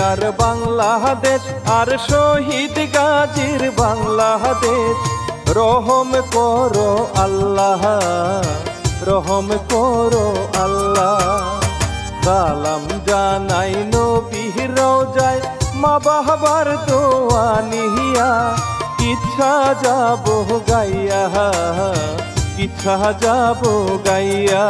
যার বাংলাদেশ আর শহীদ গাজীর বাংলাদেশ। রহম করো আল্লাহ, রহম করো আল্লাহ। সালাম জানাই নবীর রওজায় মা বাবার দোয়া নিয়া। ইচ্ছা যাব গাইয়া, ইচ্ছা যাব গাইয়া।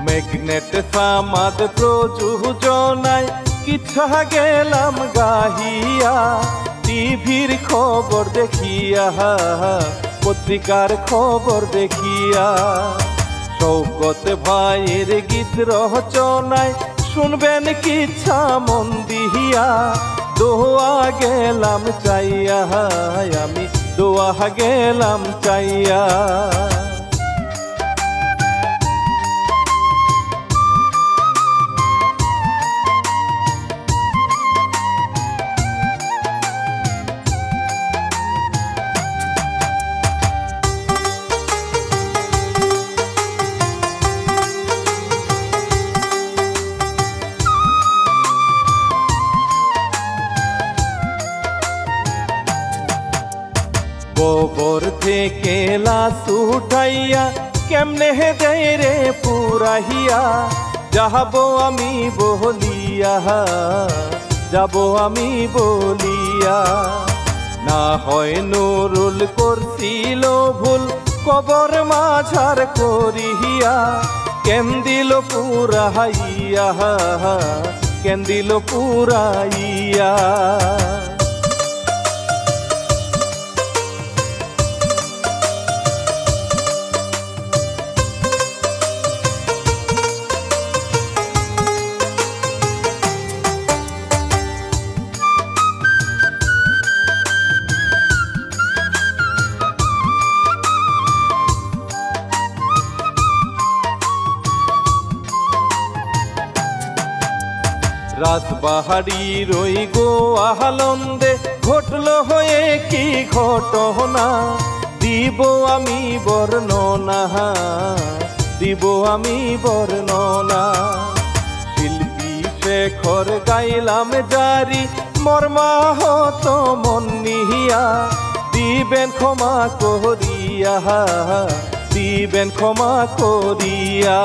মেঘনেট সামাদ প্রযোজনায় কিচ্ছা গেলাম গাহিয়া। টিভির খবর দেখিয়া, পত্রিকার খবর দেখিয়া। শৌকত ভাইয়ের গীত রচনায় শুনবেন কিচ্ছা মন দিহিয়া। দোয়া গেলাম চাইয়া, আমি দোয়া গেলাম চাইয়া। কবর থেকে লাশ উঠাইয়া কেমনে দেয় রে পুরাহিয়া। যাবো আমি বলিয়া, যাবো আমি বলিয়া। না হয় নুরুল করছিল ভুল কবর মাঝার করিয়া। কেন দিল পুরাইয়া, কেন দিল পুরাইয়া। রাজবাহারীর ওই গোয়ালন্দে ঘটলো হয়ে কি ঘটনা। দিব আমি বর্ণনা, দিব আমি বর্ণনা। শিল্পী শেখর গাইলাম জারি মর্মাহত মন নিহিয়া। দিবেন ক্ষমা করিয়া, দিবেন ক্ষমা করিয়া।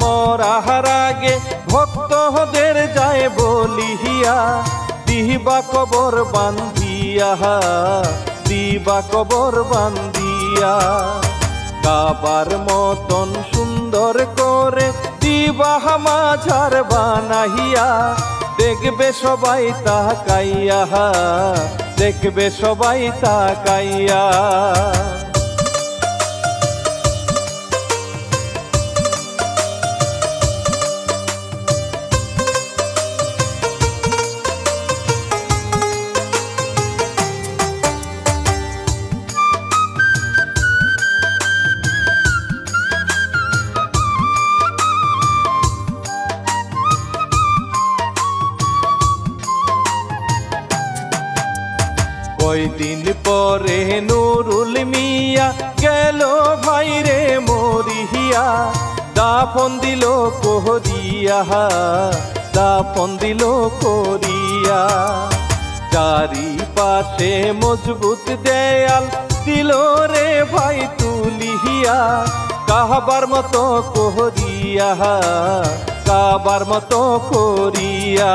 মরার আগে ভক্তদের যায় বলিয়া। দিবা কবর বান্ধিয়া, দিবা কবর বান্ধিয়া। কাবার মতন সুন্দর করে দিবা মাঝার বানাইয়া। দেখবে সবাই তাকাইয়া, দেখবে সবাই তাকাইয়া। কয়দিন পরে নুরুল মিয়া গেল ভাইরে মরিয়া। দাফন দিল করিয়া, দাফন দিল করিয়া। চারিপাশে মজবুত দেয়াল দিল রে ভাই তুলিয়া। কাবার মতো করিয়া, কাবার মতো করিয়া।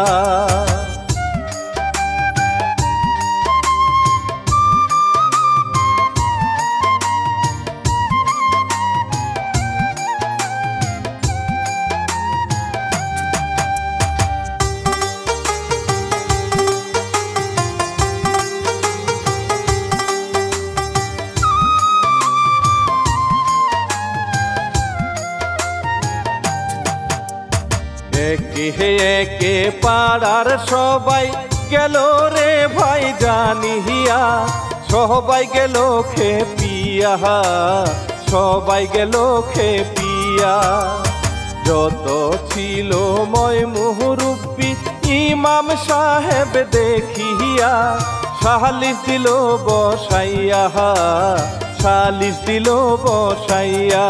একে একে পাড়ার সবাই গেল রে ভাই জানিয়া, সবাই গেল খেপিয়া, সবাই গেল খেপিয়া। যত ছিল ময় মুরব্বি ইমাম সাহেব দেখিয়া, সালিশ দিল বসাইয়া, সালিশ দিল বসাইয়া।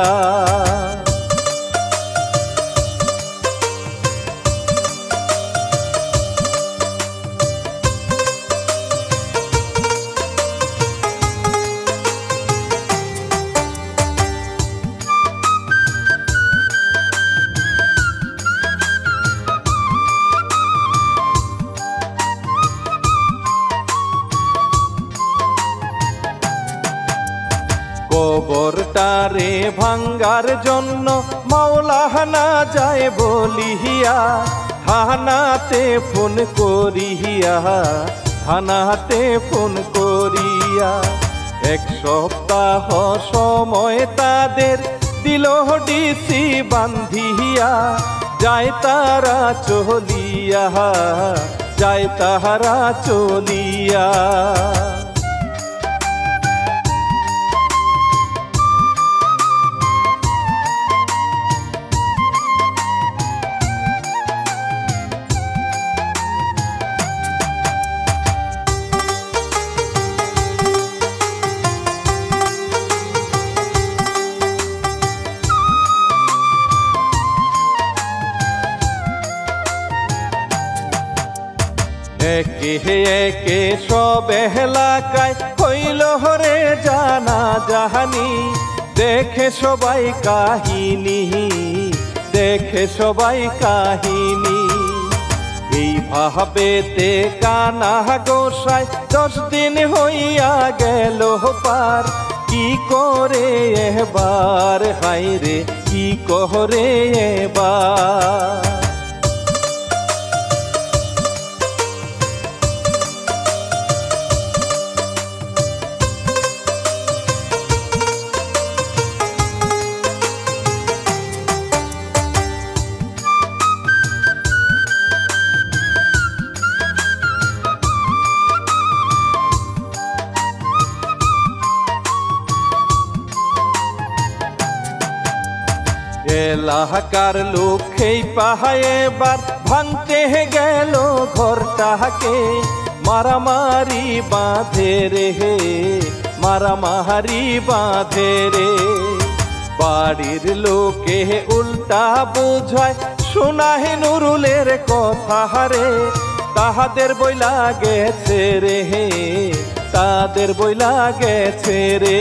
কবরটারে ভাঙ্গার জন্য মাওলানা যায় বলিয়া, থানাতে ফোন করিয়া, থানাতে ফোন করিয়া। এক সপ্তাহ সময় তাদের দিল ডিসি বান্ধিয়া, যায় তারা চলিয়া, যায় তাহারা চলিয়া। একে একে সব এলাকায় হইল রে জানা জাহানি, দেখে সবাই কাহিনী, দেখে সবাই কাহিনী। এইভাবেতে কানা গোসাই 10 দিন হইয়া গেল পার, কি করে এবার হায়রে, কি করে এবার। এলাকার লোক এই পাহায় এবার ভাঙতে গেল ঘরটাকে, মারামারি বাঁধে রে, মারামারি বাঁধে রে। বাড়ির লোকে উল্টা বোঝায়, শোনাহে নুরুলের কথা রে, তাহাদের বইলা গেছে রে, তাদের বইলা গেছে রে।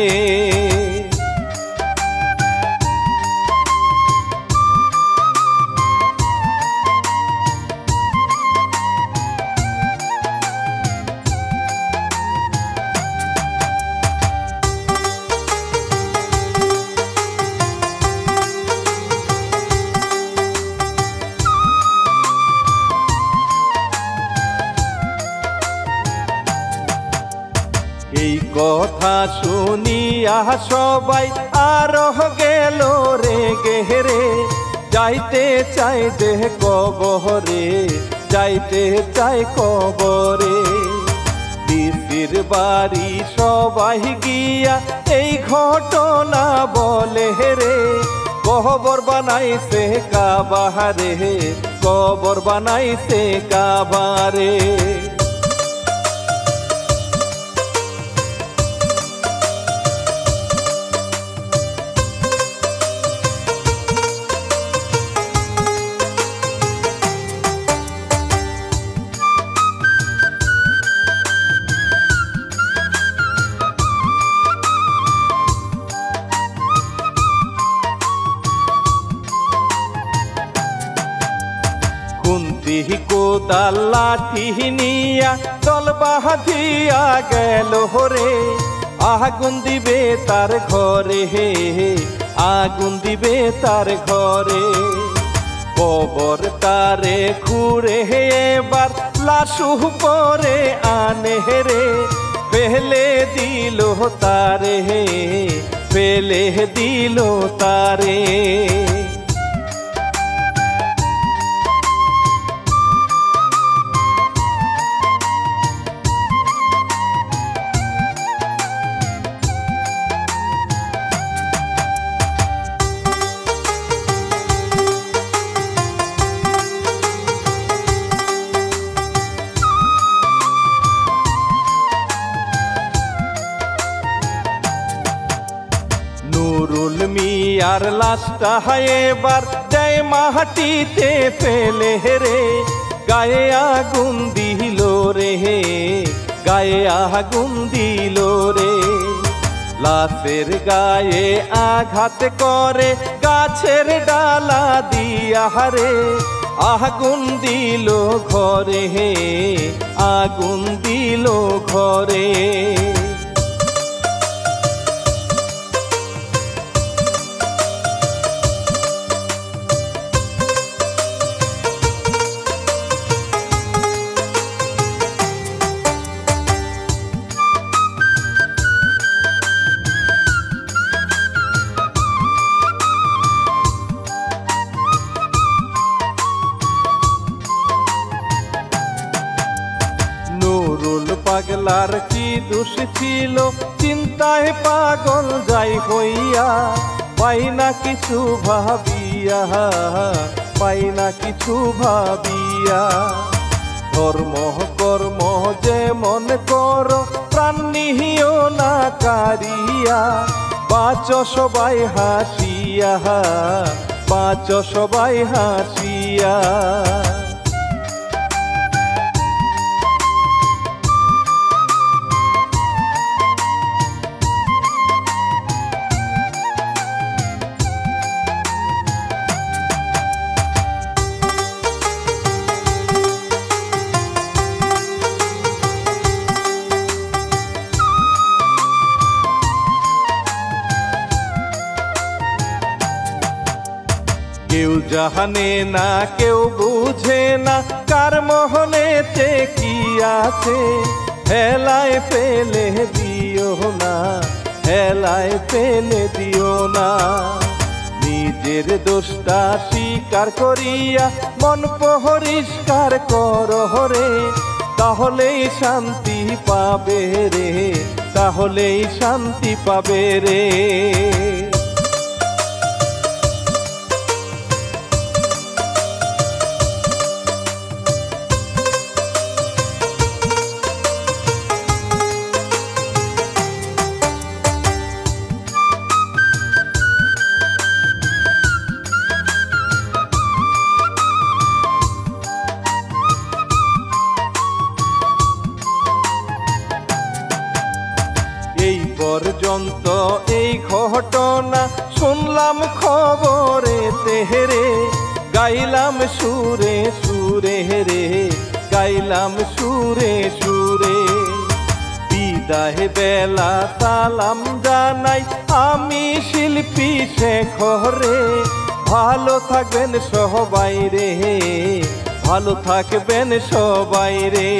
এই কথা শুনিয়া সবাই আরহ গেল রে গেরে, যাইতে চাই যে কবরে, যাইতে চাই কবরে। ডিসির বাড়ি সবাই গিয়া এই ঘটনা বলে রে, কবর বানাইছে কাবারে, কবর বানাইছে কাবারে। খুন্তি কোদাল লাঠি নিয়া দল বাঁধিয়া গেল রে, আগুন দিবে তার ঘরে, আগুন দিবে তার ঘরে। কবর তারে খুঁড়ে এবার লাশু পরে আনে রে, ফেলে দিল তারে, ফেলে দিল তারে। নুরুল মিয়ার লাশটা এবার দেয় মাটিতে ফেলে রে, গায়ে আগুন দিল রে, গায়ে আগুন দিল রে। লাশের গায়ে আঘাত করে গাছের ডালা দিয়া রে, আগুন দিল ঘরে, আগুন দিল ঘরে। নুরুল পাগলার কি দোষ ছিল, চিন্তায় পাগল যাই হইয়া, পাই না কিছু ভাবিয়া, পাই না কিছু ভাবিয়া। ধর্ম কর্ম যেমন কর, প্রাণ নিহিও না কারিয়া, বাঁচ সবাই হাসিয়া, বাঁচ সবাই হাসিয়া। কেউ জানে না কেউ বুঝে না, কার মোহনেতে কি আছে, হেলায় ফেলে দিও না, হেলায় ফেলে দিও না। নিজের দোষটা স্বীকার করিয়া মন পরিষ্কার করো রে, তাহলেই শান্তি পাবে রে, তাহলেই শান্তি পাবে রে। এই পর্যন্ত এই ঘটনা শুনলাম খবরে তেহরে, গাইলাম সুরে সুরে রে, গাইলাম সুরে সুরে। বিদায় বেলা সালাম জানাই আমি শিল্পী শেখরে, ভালো থাকবেন সবাই রে, ভালো থাকবেন সবাই রে।